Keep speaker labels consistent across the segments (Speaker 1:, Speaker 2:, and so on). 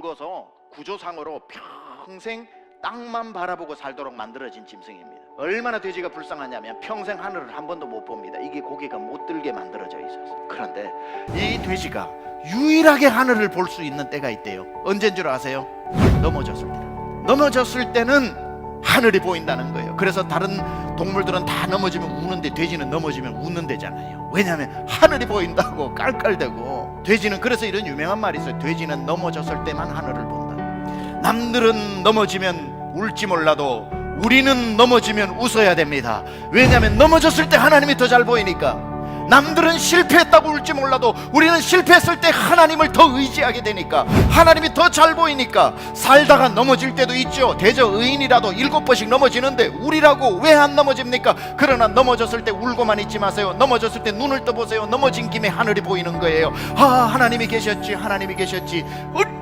Speaker 1: 죽어서 구조상으로 평생 땅만 바라보고 살도록 만들어진 짐승입니다. 얼마나 돼지가 불쌍하냐면 평생 하늘을 한 번도 못 봅니다. 이게 고개가 못 들게 만들어져 있어서. 그런데 이 돼지가 유일하게 하늘을 볼 수 있는 때가 있대요. 언제인 줄 아세요? 넘어졌을 때. 넘어졌을 때는 하늘이 보인다는 거예요. 그래서 다른 동물들은 다 넘어지면 우는데 돼지는 넘어지면 웃는 데잖아요. 왜냐하면 하늘이 보인다고 깔깔대고. 돼지는 그래서 이런 유명한 말이 있어요. 돼지는 넘어졌을 때만 하늘을 본다. 남들은 넘어지면 울지 몰라도 우리는 넘어지면 웃어야 됩니다. 왜냐하면 넘어졌을 때 하나님이 더 잘 보이니까. 남들은 실패했다고 울지 몰라도 우리는 실패했을 때 하나님을 더 의지하게 되니까, 하나님이 더 잘 보이니까. 살다가 넘어질 때도 있죠. 대저 의인이라도 7번씩 넘어지는데 우리라고 왜 안 넘어집니까? 그러나 넘어졌을 때 울고만 있지 마세요. 넘어졌을 때 눈을 떠보세요. 넘어진 김에 하늘이 보이는 거예요. 아, 하나님이 계셨지, 하나님이 계셨지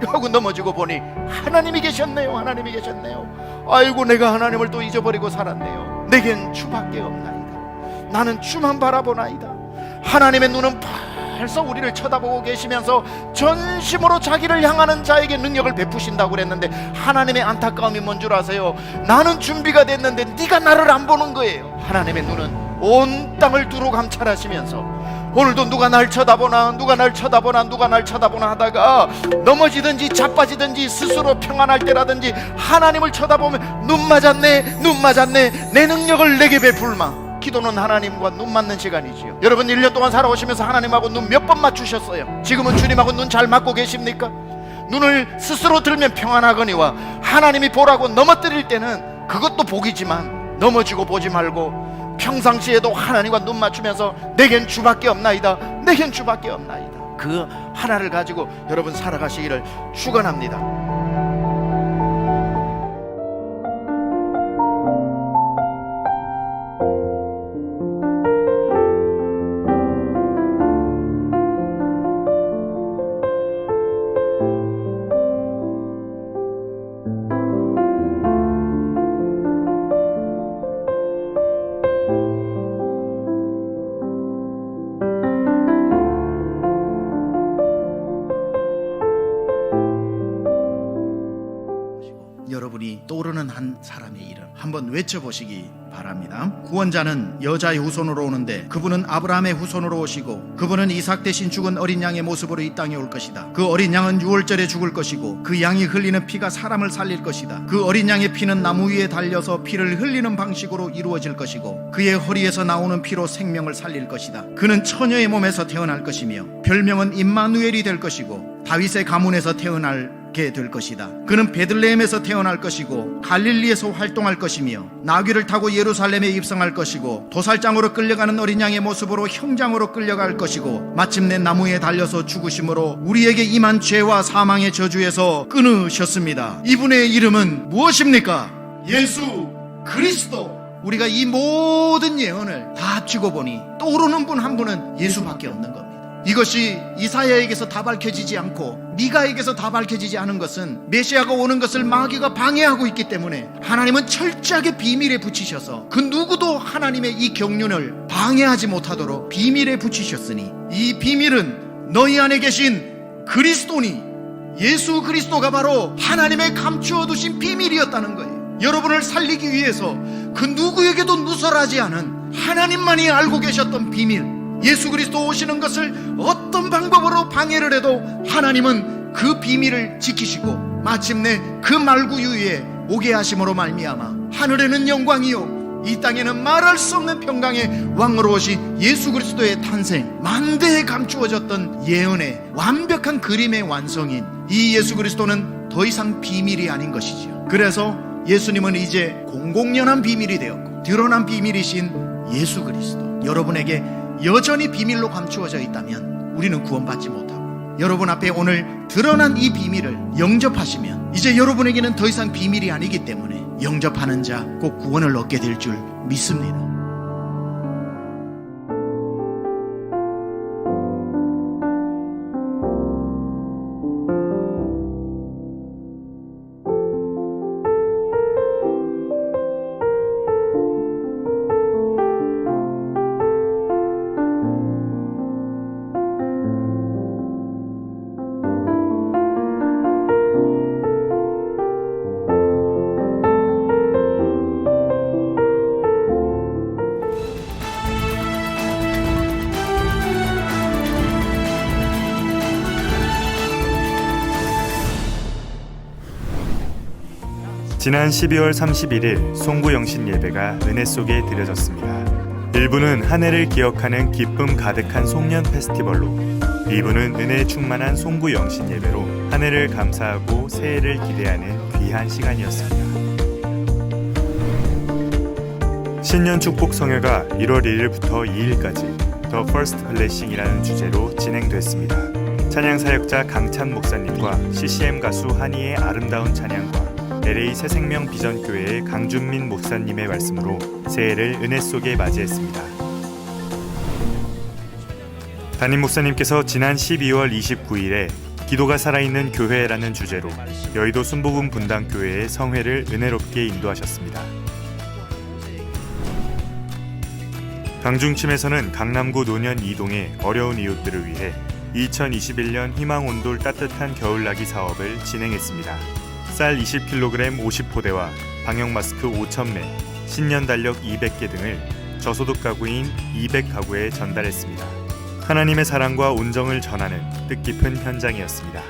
Speaker 1: 하고 넘어지고 보니 하나님이 계셨네요, 하나님이 계셨네요. 아이고, 내가 하나님을 또 잊어버리고 살았네요. 내겐 주밖에 없나이다. 나는 주만 바라보나이다. 하나님의 눈은 벌써 우리를 쳐다보고 계시면서 전심으로 자기를 향하는 자에게 능력을 베푸신다고 그랬는데, 하나님의 안타까움이 뭔 줄 아세요? 나는 준비가 됐는데 네가 나를 안 보는 거예요. 하나님의 눈은 온 땅을 두루 감찰하시면서 오늘도 누가 날 쳐다보나, 누가 날 쳐다보나, 누가 날 쳐다보나 하다가 넘어지든지 자빠지든지 스스로 평안할 때라든지 하나님을 쳐다보면 눈 맞았네, 눈 맞았네, 내 능력을 내게 베풀마. 기도는 하나님과 눈 맞는 시간이지요. 여러분 1년 동안 살아오시면서 하나님하고 눈 몇 번 맞추셨어요? 지금은 주님하고 눈 잘 맞고 계십니까? 눈을 스스로 들면 평안하거니와 하나님이 보라고 넘어뜨릴 때는 그것도 복이지만 넘어지고 보지 말고 평상시에도 하나님과 눈 맞추면서 내겐 주밖에 없나이다, 내겐 주밖에 없나이다. 그 하나를 가지고 여러분 살아가시기를 축원합니다. 여러분이 떠오르는 한 사람의 이름 한번 외쳐보시기 바랍니다. 구원자는 여자의 후손으로 오는데 그분은 아브라함의 후손으로 오시고 그분은 이삭 대신 죽은 어린 양의 모습으로 이 땅에 올 것이다. 그 어린 양은 유월절에 죽을 것이고 그 양이 흘리는 피가 사람을 살릴 것이다. 그 어린 양의 피는 나무 위에 달려서 피를 흘리는 방식으로 이루어질 것이고 그의 허리에서 나오는 피로 생명을 살릴 것이다. 그는 처녀의 몸에서 태어날 것이며 별명은 임마누엘이 될 것이고 다윗의 가문에서 태어나게 될 것이다. 그는 베들레헴에서 태어날 것이고 갈릴리에서 활동할 것이며 나귀를 타고 예루살렘에 입성할 것이고 도살장으로 끌려가는 어린 양의 모습으로 형장으로 끌려갈 것이고 마침내 나무에 달려서 죽으심으로 우리에게 임한 죄와 사망의 저주에서 끊으셨습니다. 이분의 이름은 무엇입니까? 예수 그리스도. 우리가 이 모든 예언을 다 합치고 보니 떠오르는 분 한 분은 예수밖에 없는 겁니다. 이것이 이사야에게서 다 밝혀지지 않고 미가에게서 다 밝혀지지 않은 것은 메시아가 오는 것을 마귀가 방해하고 있기 때문에 하나님은 철저하게 비밀에 붙이셔서 그 누구도 하나님의 이 경륜을 방해하지 못하도록 비밀에 붙이셨으니 이 비밀은 너희 안에 계신 그리스도니 예수 그리스도가 바로 하나님의 감추어 두신 비밀이었다는 거예요. 여러분을 살리기 위해서 그 누구에게도 누설하지 않은 하나님만이 알고 계셨던 비밀, 예수 그리스도 오시는 것을 어떤 방법으로 방해를 해도 하나님은 그 비밀을 지키시고 마침내 그 말구유에 오게 하심으로 말미암아 하늘에는 영광이요 이 땅에는 말할 수 없는 평강의 왕으로 오신 예수 그리스도의 탄생, 만대에 감추어졌던 예언의 완벽한 그림의 완성인 이 예수 그리스도는 더 이상 비밀이 아닌 것이지요. 그래서 예수님은 이제 공공연한 비밀이 되었고 드러난 비밀이신 예수 그리스도, 여러분에게 여전히 비밀로 감추어져 있다면 우리는 구원받지 못하고 여러분 앞에 오늘 드러난 이 비밀을 영접하시면 이제 여러분에게는 더 이상 비밀이 아니기 때문에 영접하는 자 꼭 구원을 얻게 될 줄 믿습니다.
Speaker 2: 지난 12월 31일 송구 영신 예배가 은혜 속에 드려졌습니다. 1부는 한 해를 기억하는 기쁨 가득한 송년 페스티벌로, 2부는 은혜에 충만한 송구 영신 예배로 한 해를 감사하고 새해를 기대하는 귀한 시간이었습니다. 신년 축복 성회가 1월 1일부터 2일까지 The First Blessing이라는 주제로 진행됐습니다. 찬양 사역자 강찬 목사님과 CCM 가수 한이의 아름다운 찬양과 LA 새생명 비전교회의 강준민 목사님의 말씀으로 새해를 은혜 속에 맞이했습니다. 담임 목사님께서 지난 12월 29일에 기도가 살아있는 교회라는 주제로 여의도 순복음 분당교회의 성회를 은혜롭게 인도하셨습니다. 강중침에서는 강남구 노년 2동의 어려운 이웃들을 위해 2021년 희망온돌 따뜻한 겨울나기 사업을 진행했습니다. 쌀 20kg 50포대와 방역마스크 5,000매, 신년 달력 200개 등을 저소득 가구인 200가구에 전달했습니다. 하나님의 사랑과 온정을 전하는 뜻깊은 현장이었습니다.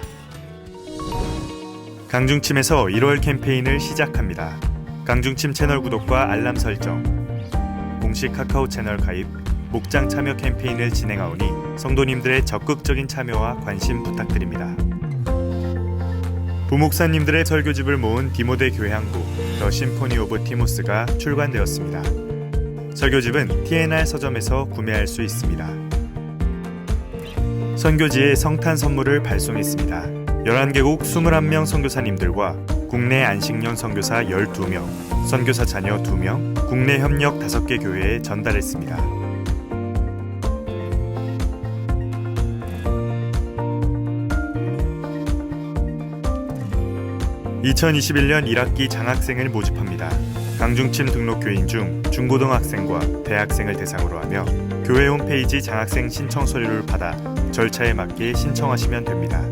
Speaker 2: 강중침에서 1월 캠페인을 시작합니다. 강중침 채널 구독과 알람 설정, 공식 카카오 채널 가입, 목장 참여 캠페인을 진행하오니 성도님들의 적극적인 참여와 관심 부탁드립니다. 부목사님들의 설교집을 모은 디모데 교회항구 더 심포니 오브 티모스가 출간되었습니다. 설교집은 TNR 서점에서 구매할 수 있습니다. 선교지에 성탄 선물을 발송했습니다. 11개국 21명 선교사님들과 국내 안식년 선교사 12명, 선교사 자녀 2명, 국내 협력 5개 교회에 전달했습니다. 2021년 1학기 장학생을 모집합니다. 강중침 등록 교인 중 중고등학생과 대학생을 대상으로 하며 교회 홈페이지 장학생 신청 서류를 받아 절차에 맞게 신청하시면 됩니다.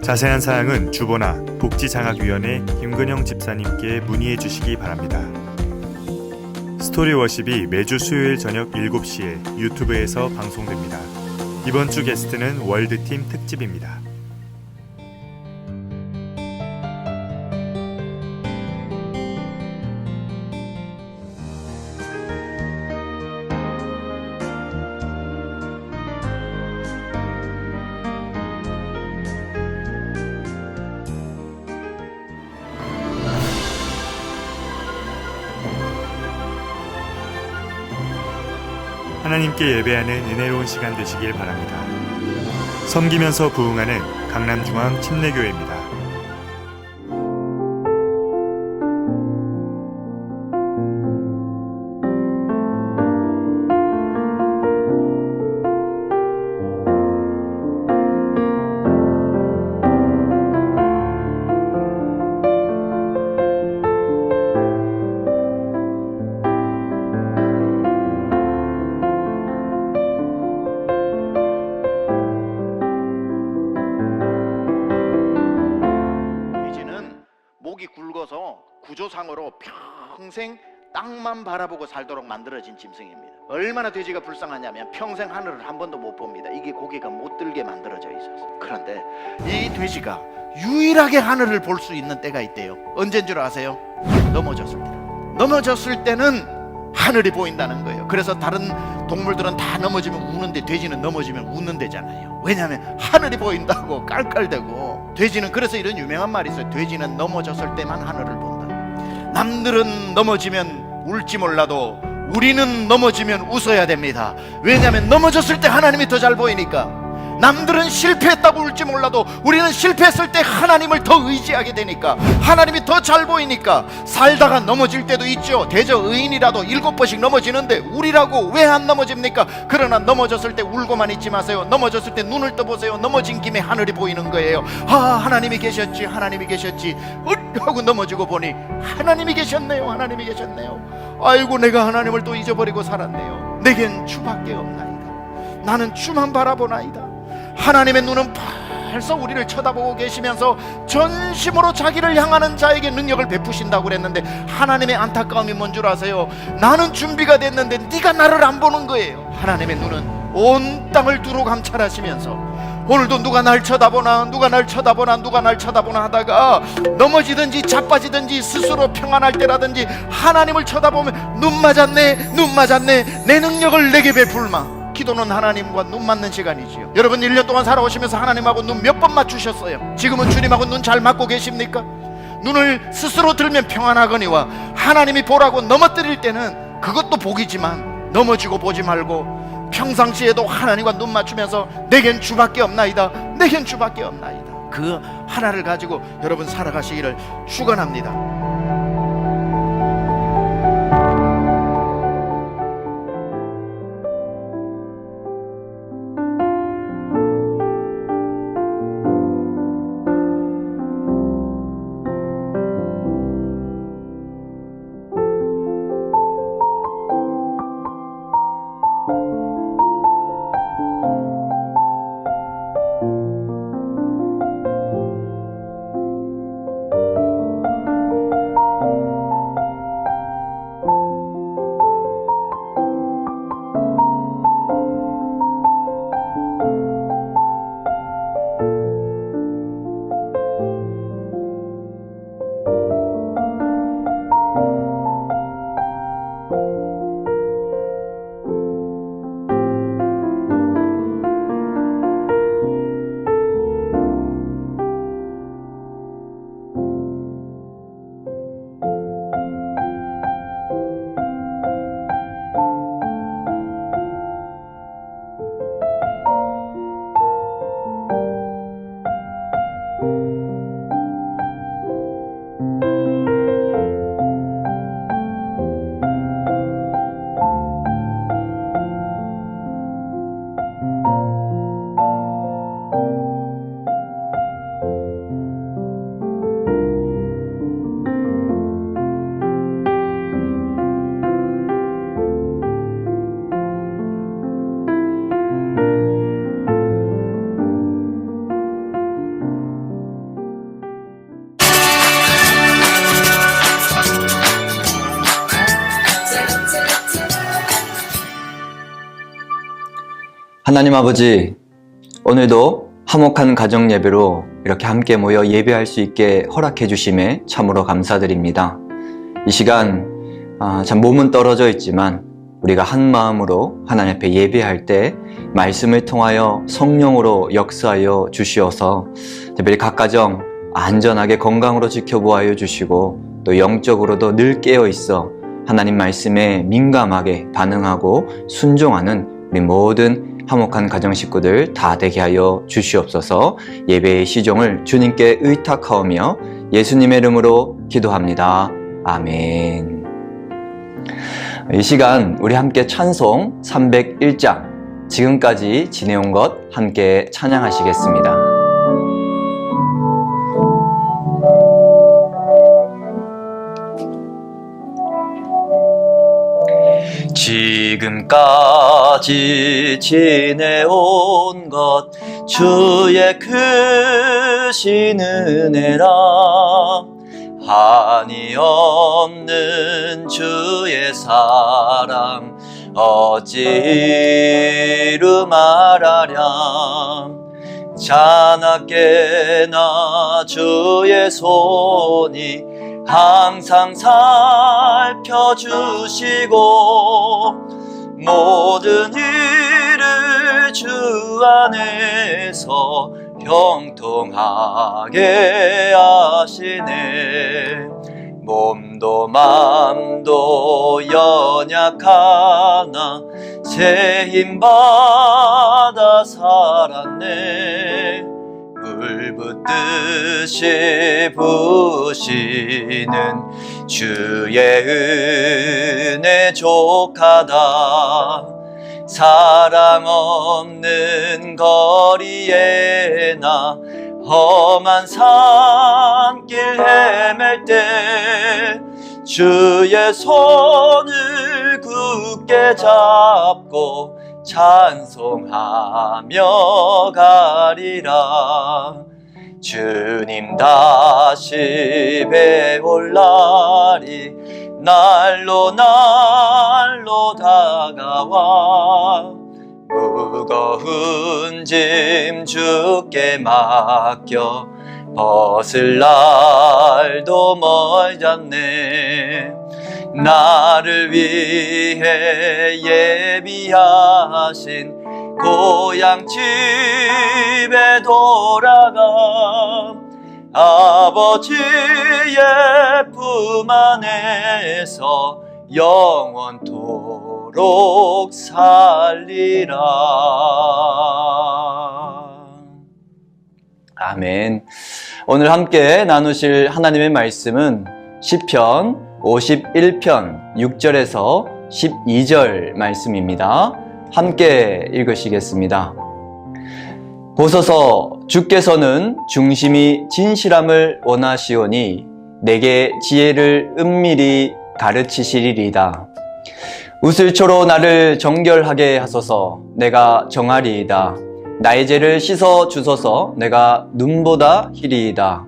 Speaker 2: 자세한 사항은 주보나 복지장학위원회 김근영 집사님께 문의해 주시기 바랍니다. 스토리 워십이 매주 수요일 저녁 7시에 유튜브에서 방송됩니다. 이번 주 게스트는 월드팀 특집입니다. 하나님께 예배하는 은혜로운 시간 되시길 바랍니다. 섬기면서 부흥하는 강남중앙 침례교회입니다.
Speaker 1: 목이 굵어서 구조상으로 평생 땅만 바라보고 살도록 만들어진 짐승입니다. 얼마나 돼지가 불쌍하냐면 평생 하늘을 한 번도 못 봅니다. 이게 고개가 못 들게 만들어져 있어서. 그런데 이 돼지가 유일하게 하늘을 볼 수 있는 때가 있대요. 언제인 줄 아세요? 넘어졌을 때. 넘어졌을 때는 하늘이 보인다는 거예요. 그래서 다른 동물들은 다 넘어지면 우는데 돼지는 넘어지면 웃는 데잖아요. 왜냐하면 하늘이 보인다고 깔깔대고. 돼지는 그래서 이런 유명한 말이 있어요. 돼지는 넘어졌을 때만 하늘을 본다. 남들은 넘어지면 울지 몰라도 우리는 넘어지면 웃어야 됩니다. 왜냐하면 넘어졌을 때 하나님이 더 잘 보이니까. 남들은 실패했다고 울지 몰라도 우리는 실패했을 때 하나님을 더 의지하게 되니까, 하나님이 더 잘 보이니까. 살다가 넘어질 때도 있죠. 대저 의인이라도 7번씩 넘어지는데 우리라고 왜 안 넘어집니까? 그러나 넘어졌을 때 울고만 있지 마세요. 넘어졌을 때 눈을 떠보세요. 넘어진 김에 하늘이 보이는 거예요. 아, 하나님이 계셨지, 하나님이 계셨지 하고 넘어지고 보니 하나님이 계셨네요, 하나님이 계셨네요. 아이고, 내가 하나님을 또 잊어버리고 살았네요. 내겐 주밖에 없나이다. 나는 주만 바라보나이다. 하나님의 눈은 벌써 우리를 쳐다보고 계시면서 전심으로 자기를 향하는 자에게 능력을 베푸신다고 그랬는데, 하나님의 안타까움이 뭔 줄 아세요? 나는 준비가 됐는데 네가 나를 안 보는 거예요. 하나님의 눈은 온 땅을 두루 감찰하시면서 오늘도 누가 날 쳐다보나 누가 날 쳐다보나 누가 날 쳐다보나 하다가 넘어지든지 자빠지든지 스스로 평안할 때라든지 하나님을 쳐다보면 눈 맞았네 내 능력을 내게 베풀마. 기도는 하나님과 눈 맞는 시간이지요. 여러분 1년 동안 살아오시면서 하나님하고 눈 몇 번 맞추셨어요? 지금은 주님하고 눈 잘 맞고 계십니까? 눈을 스스로 들면 평안하거니와 하나님이 보라고 넘어뜨릴 때는 그것도 복이지만 넘어지고 보지 말고 평상시에도 하나님과 눈 맞추면서 내겐 주밖에 없나이다, 내겐 주밖에 없나이다, 그 하나를 가지고 여러분 살아가시기를 축원합니다.
Speaker 3: 하나님 아버지, 오늘도 화목한 가정 예배로 이렇게 함께 모여 예배할 수 있게 허락해 주심에 참으로 감사드립니다. 이 시간 참 몸은 떨어져 있지만 우리가 한 마음으로 하나님 앞에 예배할 때 말씀을 통하여 성령으로 역사하여 주시어서 특별히 각 가정 안전하게 건강으로 지켜보아여 주시고 또 영적으로도 늘 깨어 있어 하나님 말씀에 민감하게 반응하고 순종하는 우리 모든 화목한 가정 식구들 다 되게 하여 주시옵소서. 예배의 시종을 주님께 의탁하오며 예수님의 이름으로 기도합니다. 아멘. 이 시간 우리 함께 찬송 301장 지금까지 지내온 것 함께 찬양하시겠습니다. 지금까지 지내온 것 주의 크신 은혜라. 한이 없는 주의 사랑 어찌로 말하랴. 자나깨나 주의 손이 항상 살펴주시고 모든 일을 주 안에서 형통하게 하시네. 몸도 맘도 연약하나 새 힘 받아 살았네. 물 붓듯이 부시는 주의 은혜 족하다. 사랑 없는 거리에 나 험한 산길 헤맬 때 주의 손을 굳게 잡고 찬송하며 가리라. 주님 다시 배올 날이 날로 날로 다가와 무거운 짐 주께 맡겨 벗을 날도 멀잡네. 나를 위해 예비하신 고향 집에 돌아가 아버지의 품 안에서 영원토록 살리라. 아멘. 오늘 함께 나누실 하나님의 말씀은 시편 51편 6절에서 12절 말씀입니다. 함께 읽으시겠습니다. 보소서, 주께서는 중심이 진실함을 원하시오니 내게 지혜를 은밀히 가르치시리이다. 우슬초로 나를 정결하게 하소서. 내가 정하리이다. 나의 죄를 씻어 주소서. 내가 눈보다 희리이다.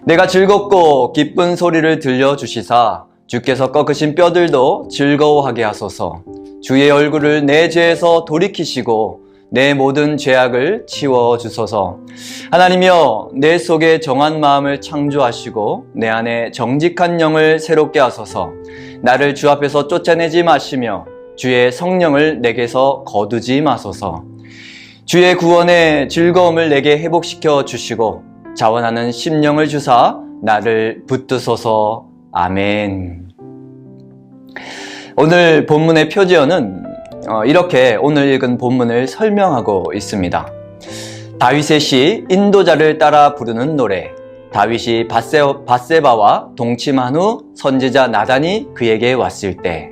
Speaker 3: 내가 즐겁고 기쁜 소리를 들려주시사 주께서 꺾으신 뼈들도 즐거워하게 하소서. 주의 얼굴을 내 죄에서 돌이키시고 내 모든 죄악을 치워주소서. 하나님이여, 내 속에 정한 마음을 창조하시고 내 안에 정직한 영을 새롭게 하소서. 나를 주 앞에서 쫓아내지 마시며 주의 성령을 내게서 거두지 마소서. 주의 구원의 즐거움을 내게 회복시켜 주시고 자원하는 심령을 주사 나를 붙드소서. 아멘. 오늘 본문의 표지어는 이렇게 오늘 읽은 본문을 설명하고 있습니다. 다윗의 시 인도자를 따라 부르는 노래. 다윗이 밧세바와 동침한 후 선지자 나단이 그에게 왔을 때.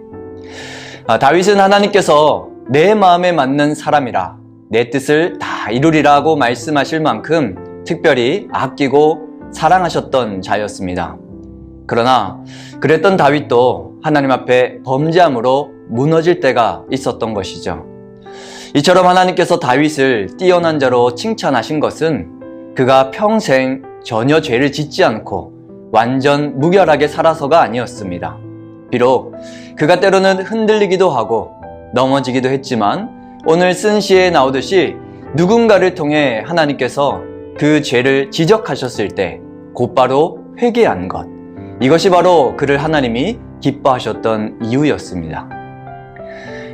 Speaker 3: 다윗은 하나님께서 내 마음에 맞는 사람이라 내 뜻을 다 이루리라고 말씀하실 만큼 특별히 아끼고 사랑하셨던 자였습니다. 그러나 그랬던 다윗도 하나님 앞에 범죄함으로 무너질 때가 있었던 것이죠. 이처럼 하나님께서 다윗을 뛰어난 자로 칭찬하신 것은 그가 평생 전혀 죄를 짓지 않고 완전 무결하게 살아서가 아니었습니다. 비록 그가 때로는 흔들리기도 하고 넘어지기도 했지만 오늘 쓴 시에 나오듯이 누군가를 통해 하나님께서 그 죄를 지적하셨을 때 곧바로 회개한 것, 이것이 바로 그를 하나님이 기뻐하셨던 이유였습니다.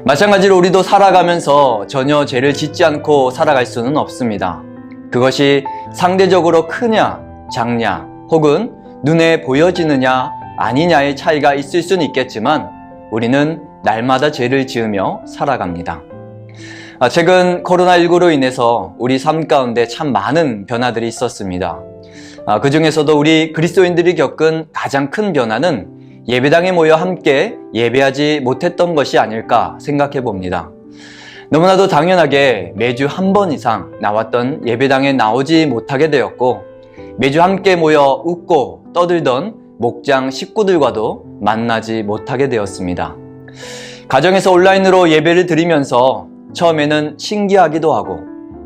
Speaker 3: 마찬가지로 우리도 살아가면서 전혀 죄를 짓지 않고 살아갈 수는 없습니다. 그것이 상대적으로 크냐 작냐 혹은 눈에 보여지느냐 아니냐의 차이가 있을 수는 있겠지만 우리는 날마다 죄를 지으며 살아갑니다. 최근 코로나19로 인해서 우리 삶 가운데 참 많은 변화들이 있었습니다. 그 중에서도 우리 그리스도인들이 겪은 가장 큰 변화는 예배당에 모여 함께 예배하지 못했던 것이 아닐까 생각해 봅니다. 너무나도 당연하게 매주 한 번 이상 나왔던 예배당에 나오지 못하게 되었고 매주 함께 모여 웃고 떠들던 목장 식구들과도 만나지 못하게 되었습니다. 가정에서 온라인으로 예배를 드리면서 처음에는 신기하기도 하고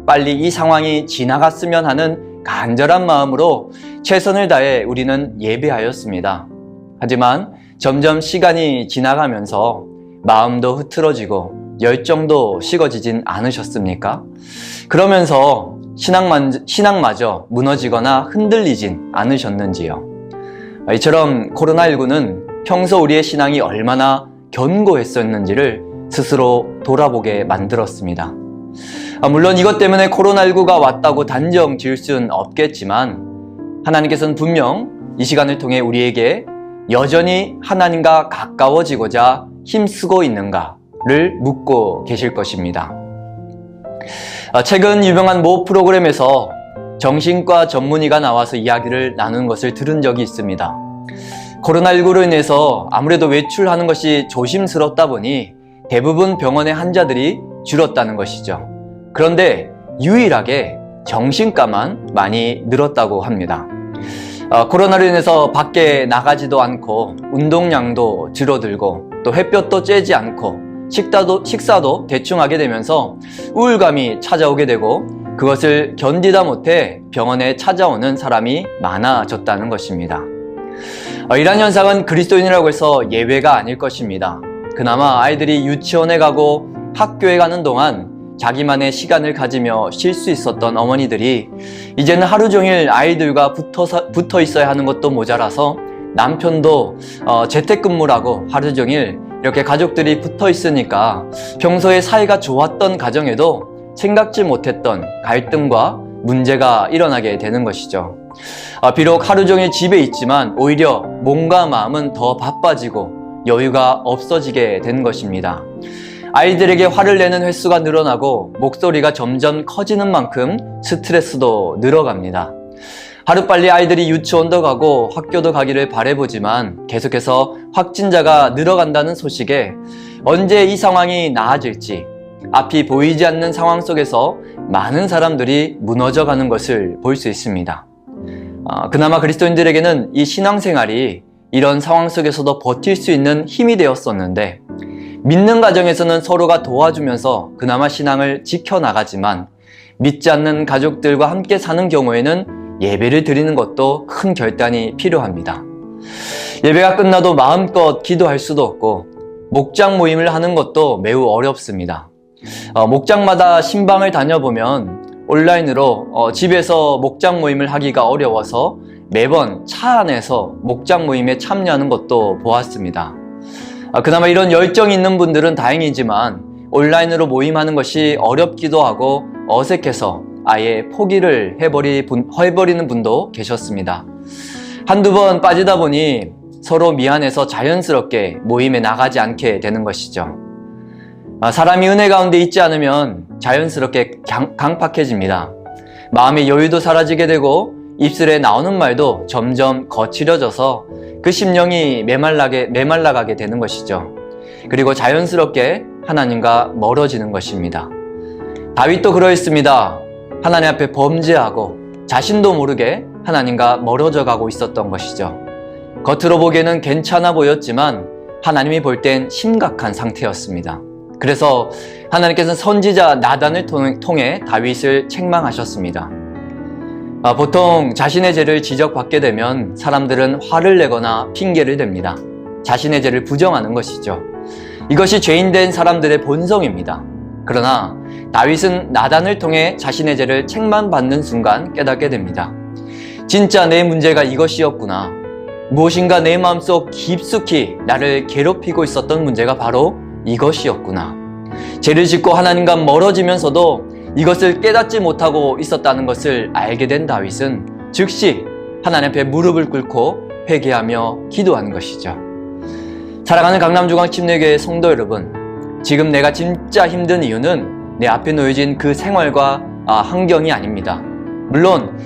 Speaker 3: 빨리 이 상황이 지나갔으면 하는 간절한 마음으로 최선을 다해 우리는 예배하였습니다. 하지만 점점 시간이 지나가면서 마음도 흐트러지고 열정도 식어지진 않으셨습니까? 그러면서 신앙마저 무너지거나 흔들리진 않으셨는지요? 이처럼 코로나19는 평소 우리의 신앙이 얼마나 견고했었는지를 스스로 돌아보게 만들었습니다. 물론 이것 때문에 코로나19가 왔다고 단정 지을 수는 없겠지만 하나님께서는 분명 이 시간을 통해 우리에게 여전히 하나님과 가까워지고자 힘쓰고 있는가를 묻고 계실 것입니다. 최근 유명한 모 프로그램에서 정신과 전문의가 나와서 이야기를 나눈 것을 들은 적이 있습니다. 코로나19로 인해서 아무래도 외출하는 것이 조심스럽다 보니 대부분 병원의 환자들이 줄었다는 것이죠. 그런데 유일하게 정신과만 많이 늘었다고 합니다. 코로나로 인해서 밖에 나가지도 않고 운동량도 줄어들고 또 햇볕도 쬐지 않고 식사도 대충 하게 되면서 우울감이 찾아오게 되고 그것을 견디다 못해 병원에 찾아오는 사람이 많아졌다는 것입니다. 이러한 현상은 그리스도인이라고 해서 예외가 아닐 것입니다. 그나마 아이들이 유치원에 가고 학교에 가는 동안 자기만의 시간을 가지며 쉴 수 있었던 어머니들이 이제는 하루 종일 아이들과 붙어 있어야 하는 것도 모자라서 남편도 재택근무라고 하루 종일 이렇게 가족들이 붙어 있으니까 평소에 사이가 좋았던 가정에도 생각지 못했던 갈등과 문제가 일어나게 되는 것이죠. 비록 하루 종일 집에 있지만 오히려 몸과 마음은 더 바빠지고 여유가 없어지게 된 것입니다. 아이들에게 화를 내는 횟수가 늘어나고 목소리가 점점 커지는 만큼 스트레스도 늘어갑니다. 하루빨리 아이들이 유치원도 가고 학교도 가기를 바라보지만 계속해서 확진자가 늘어간다는 소식에 언제 이 상황이 나아질지 앞이 보이지 않는 상황 속에서 많은 사람들이 무너져가는 것을 볼 수 있습니다. 그나마 그리스도인들에게는 이 신앙생활이 이런 상황 속에서도 버틸 수 있는 힘이 되었었는데 믿는 가정에서는 서로가 도와주면서 그나마 신앙을 지켜나가지만 믿지 않는 가족들과 함께 사는 경우에는 예배를 드리는 것도 큰 결단이 필요합니다. 예배가 끝나도 마음껏 기도할 수도 없고 목장 모임을 하는 것도 매우 어렵습니다. 목장마다 신방을 다녀보면 온라인으로 집에서 목장 모임을 하기가 어려워서 매번 차 안에서 목장 모임에 참여하는 것도 보았습니다. 그나마 이런 열정이 있는 분들은 다행이지만 온라인으로 모임하는 것이 어렵기도 하고 어색해서 아예 포기를 해버리는 분도 계셨습니다. 한두 번 빠지다 보니 서로 미안해서 자연스럽게 모임에 나가지 않게 되는 것이죠. 사람이 은혜 가운데 있지 않으면 자연스럽게 강팍해집니다. 마음의 여유도 사라지게 되고 입술에 나오는 말도 점점 거칠어져서 그 심령이 메말라가게 되는 것이죠. 그리고 자연스럽게 하나님과 멀어지는 것입니다. 다윗도 그러했습니다. 하나님 앞에 범죄하고 자신도 모르게 하나님과 멀어져 가고 있었던 것이죠. 겉으로 보기에는 괜찮아 보였지만 하나님이 볼 땐 심각한 상태였습니다. 그래서 하나님께서는 선지자 나단을 통해 다윗을 책망하셨습니다. 보통 자신의 죄를 지적받게 되면 사람들은 화를 내거나 핑계를 댑니다. 자신의 죄를 부정하는 것이죠. 이것이 죄인된 사람들의 본성입니다. 그러나 다윗은 나단을 통해 자신의 죄를 책망받는 순간 깨닫게 됩니다. 진짜 내 문제가 이것이었구나. 무엇인가 내 마음속 깊숙이 나를 괴롭히고 있었던 문제가 바로 이것이었구나. 죄를 짓고 하나님과 멀어지면서도 이것을 깨닫지 못하고 있었다는 것을 알게 된 다윗은 즉시 하나님 앞에 무릎을 꿇고 회개하며 기도하는 것이죠. 사랑하는 강남중앙침례교회 성도 여러분, 지금 내가 진짜 힘든 이유는 내 앞에 놓여진 그 생활과 환경이 아닙니다. 물론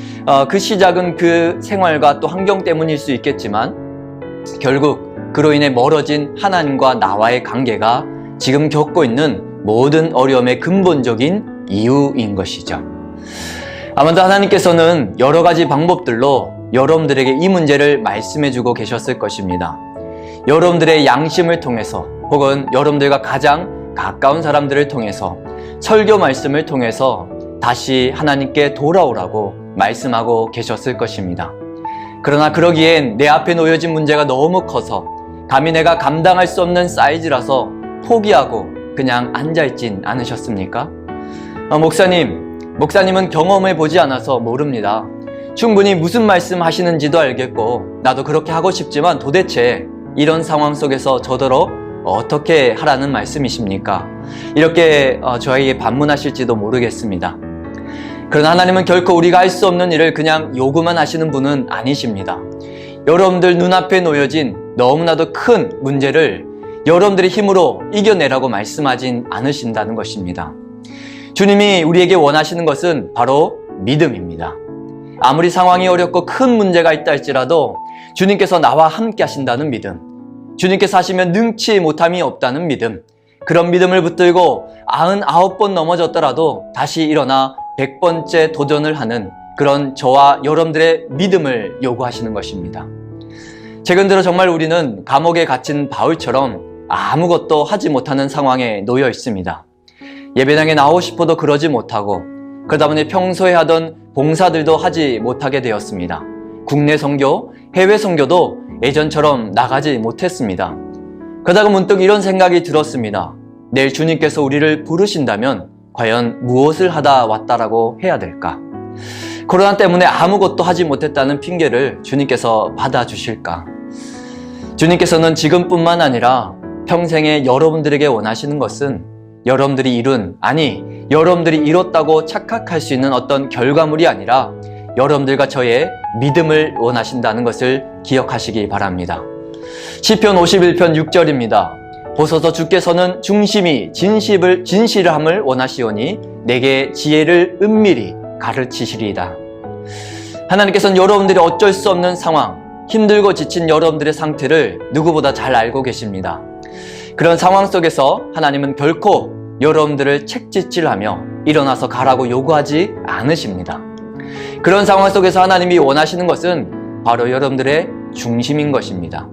Speaker 3: 그 시작은 그 생활과 또 환경 때문일 수 있겠지만 결국 그로 인해 멀어진 하나님과 나와의 관계가 지금 겪고 있는 모든 어려움의 근본적인 이유인 것이죠. 아마도 하나님께서는 여러 가지 방법들로 여러분들에게 이 문제를 말씀해주고 계셨을 것입니다. 여러분들의 양심을 통해서 혹은 여러분들과 가장 가까운 사람들을 통해서 설교 말씀을 통해서 다시 하나님께 돌아오라고 말씀하고 계셨을 것입니다. 그러나 그러기엔 내 앞에 놓여진 문제가 너무 커서 감히 내가 감당할 수 없는 사이즈라서 포기하고 그냥 앉아있진 않으셨습니까? 목사님은 경험해 보지 않아서 모릅니다. 충분히 무슨 말씀 하시는지도 알겠고 나도 그렇게 하고 싶지만 도대체 이런 상황 속에서 저더러 어떻게 하라는 말씀이십니까? 이렇게 저에게 반문하실지도 모르겠습니다. 그러나 하나님은 결코 우리가 할 수 없는 일을 그냥 요구만 하시는 분은 아니십니다. 여러분들 눈앞에 놓여진 너무나도 큰 문제를 여러분들의 힘으로 이겨내라고 말씀하진 않으신다는 것입니다. 주님이 우리에게 원하시는 것은 바로 믿음입니다. 아무리 상황이 어렵고 큰 문제가 있다 할지라도 주님께서 나와 함께 하신다는 믿음, 주님께서 하시면 능치 못함이 없다는 믿음, 그런 믿음을 붙들고 99번 넘어졌더라도 다시 일어나 100번째 도전을 하는 그런 저와 여러분들의 믿음을 요구하시는 것입니다. 최근 들어 정말 우리는 감옥에 갇힌 바울처럼 아무것도 하지 못하는 상황에 놓여 있습니다. 예배당에 나오고 싶어도 그러지 못하고 그러다 보니 평소에 하던 봉사들도 하지 못하게 되었습니다. 국내 선교, 해외 선교도 예전처럼 나가지 못했습니다. 그러다가 문득 이런 생각이 들었습니다. 내일 주님께서 우리를 부르신다면 과연 무엇을 하다 왔다라고 해야 될까? 코로나 때문에 아무것도 하지 못했다는 핑계를 주님께서 받아주실까? 주님께서는 지금뿐만 아니라 평생에 여러분들에게 원하시는 것은 여러분들이 여러분들이 이뤘다고 착각할 수 있는 어떤 결과물이 아니라 여러분들과 저의 믿음을 원하신다는 것을 기억하시기 바랍니다. 시편 51편 6절입니다. 보소서 주께서는 중심이 진실함을 원하시오니 내게 지혜를 은밀히 가르치시리이다. 하나님께서는 여러분들이 어쩔 수 없는 상황, 힘들고 지친 여러분들의 상태를 누구보다 잘 알고 계십니다. 그런 상황 속에서 하나님은 결코 여러분들을 책짓질하며 일어나서 가라고 요구하지 않으십니다. 그런 상황 속에서 하나님이 원하시는 것은 바로 여러분들의 중심인 것입니다.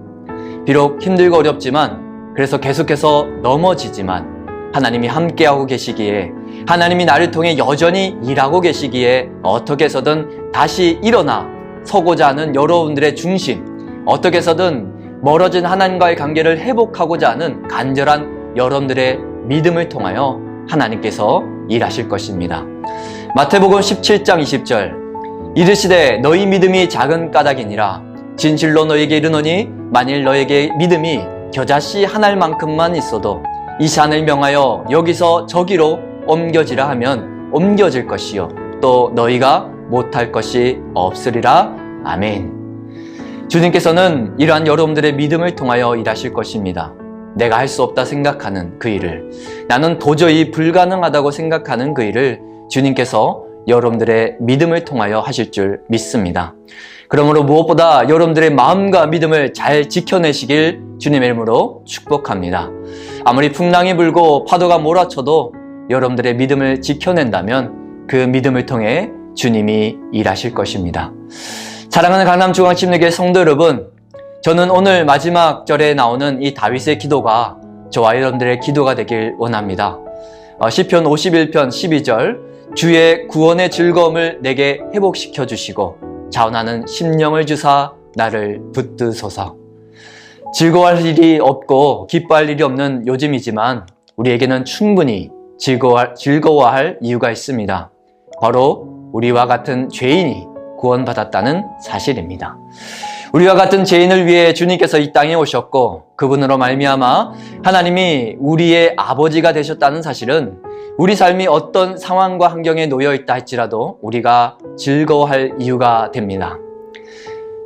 Speaker 3: 비록 힘들고 어렵지만, 그래서 계속해서 넘어지지만 하나님이 함께하고 계시기에, 하나님이 나를 통해 여전히 일하고 계시기에 어떻게 해서든 다시 일어나 서고자 하는 여러분들의 중심, 어떻게 해서든 멀어진 하나님과의 관계를 회복하고자 하는 간절한 여러분들의 믿음을 통하여 하나님께서 일하실 것입니다. 마태복음 17장 20절, 이르시되 너희 믿음이 작은 까닭이니라. 진실로 너에게 이르노니 만일 너에게 믿음이 겨자씨 한 알만큼만 있어도 이 산을 명하여 여기서 저기로 옮겨지라 하면 옮겨질 것이요 또 너희가 못할 것이 없으리라. 아멘. 주님께서는 이러한 여러분들의 믿음을 통하여 일하실 것입니다. 내가 할 수 없다 생각하는 그 일을, 나는 도저히 불가능하다고 생각하는 그 일을 주님께서 여러분들의 믿음을 통하여 하실 줄 믿습니다. 그러므로 무엇보다 여러분들의 마음과 믿음을 잘 지켜내시길 주님의 이름으로 축복합니다. 아무리 풍랑이 불고 파도가 몰아쳐도 여러분들의 믿음을 지켜낸다면 그 믿음을 통해 주님이 일하실 것입니다. 사랑하는 강남중앙침례교회 성도 여러분, 저는 오늘 마지막 절에 나오는 이 다윗의 기도가 저와 여러분들의 기도가 되길 원합니다. 시편 51편 12절, 주의 구원의 즐거움을 내게 회복시켜 주시고 자원하는 심령을 주사 나를 붙드소서. 즐거워할 일이 없고 기뻐할 일이 없는 요즘이지만 우리에게는 충분히 즐거워할 이유가 있습니다. 바로 우리와 같은 죄인이 구원받았다는 사실입니다. 우리와 같은 죄인을 위해 주님께서 이 땅에 오셨고 그분으로 말미암아 하나님이 우리의 아버지가 되셨다는 사실은 우리 삶이 어떤 상황과 환경에 놓여 있다 할지라도 우리가 즐거워할 이유가 됩니다.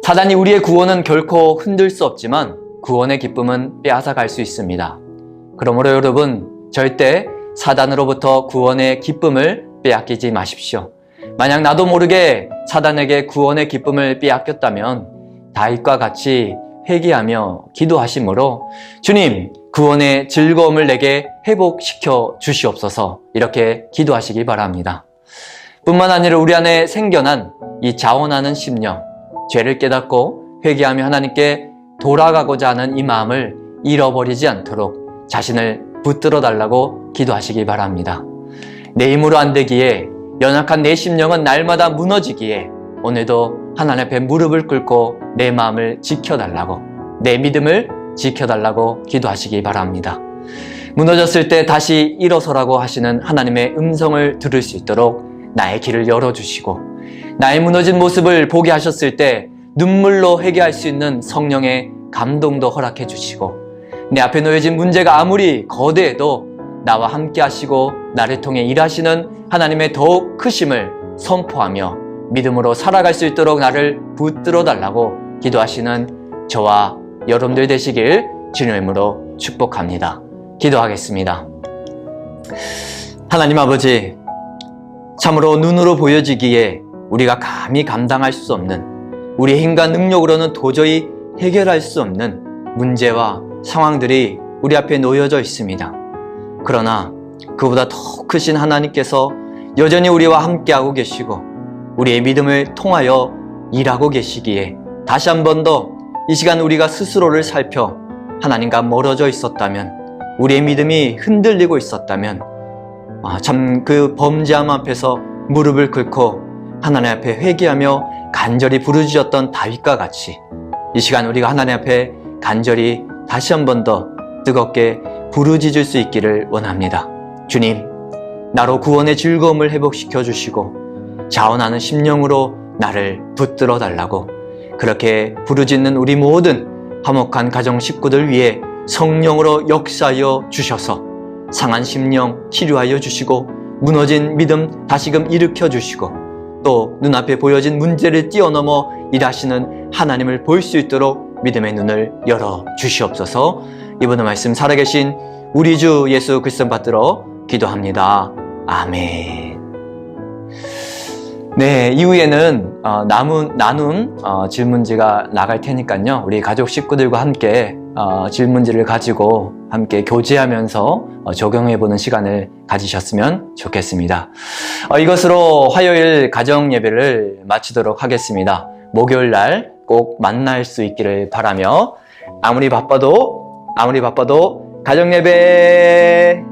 Speaker 3: 사단이 우리의 구원은 결코 흔들 수 없지만 구원의 기쁨은 빼앗아갈 수 있습니다. 그러므로 여러분, 절대 사단으로부터 구원의 기쁨을 빼앗기지 마십시오. 만약 나도 모르게 사단에게 구원의 기쁨을 빼앗겼다면 다윗과 같이 회개하며 기도하심으로 주님, 구원의 즐거움을 내게 회복시켜 주시옵소서, 이렇게 기도하시기 바랍니다. 뿐만 아니라 우리 안에 생겨난 이 자원하는 심령, 죄를 깨닫고 회개하며 하나님께 돌아가고자 하는 이 마음을 잃어버리지 않도록 자신을 붙들어 달라고 기도하시기 바랍니다. 내 힘으로 안 되기에, 연약한 내 심령은 날마다 무너지기에 오늘도 하나님 앞에 무릎을 꿇고 내 마음을 지켜달라고, 내 믿음을 지켜달라고 기도하시기 바랍니다. 무너졌을 때 다시 일어서라고 하시는 하나님의 음성을 들을 수 있도록 나의 길을 열어주시고, 나의 무너진 모습을 보게 하셨을 때 눈물로 회개할 수 있는 성령의 감동도 허락해 주시고, 내 앞에 놓여진 문제가 아무리 거대해도 나와 함께 하시고 나를 통해 일하시는 하나님의 더욱 크심을 선포하며 믿음으로 살아갈 수 있도록 나를 붙들어 달라고 기도하시는 저와 여러분들 되시길 주님의 이름으로 축복합니다. 기도하겠습니다. 하나님 아버지, 참으로 눈으로 보여지기에 우리가 감히 감당할 수 없는, 우리의 힘과 능력으로는 도저히 해결할 수 없는 문제와 상황들이 우리 앞에 놓여져 있습니다. 그러나 그보다 더 크신 하나님께서 여전히 우리와 함께하고 계시고 우리의 믿음을 통하여 일하고 계시기에 다시 한 번 더 이 시간 우리가 스스로를 살펴 하나님과 멀어져 있었다면, 우리의 믿음이 흔들리고 있었다면 참 그 범죄함 앞에서 무릎을 꿇고 하나님 앞에 회개하며 간절히 부르짖었던 다윗과 같이 이 시간 우리가 하나님 앞에 간절히 다시 한 번 더 뜨겁게 부르짖을 수 있기를 원합니다. 주님, 나로 구원의 즐거움을 회복시켜 주시고 자원하는 심령으로 나를 붙들어 달라고 그렇게 부르짖는 우리 모든 화목한 가정 식구들 위해 성령으로 역사하여 주셔서 상한 심령 치료하여 주시고 무너진 믿음 다시금 일으켜 주시고 또 눈앞에 보여진 문제를 뛰어넘어 일하시는 하나님을 볼 수 있도록 믿음의 눈을 열어 주시옵소서. 이번의 말씀 살아계신 우리 주 예수 그리스도 받들어 기도합니다. 아멘. 네, 이후에는 나눈 질문지가 나갈 테니까요. 우리 가족 식구들과 함께 질문지를 가지고 함께 교제하면서 적용해보는 시간을 가지셨으면 좋겠습니다. 이것으로 화요일 가정 예배를 마치도록 하겠습니다. 목요일 날 꼭 만날 수 있기를 바라며 아무리 바빠도 가정 예배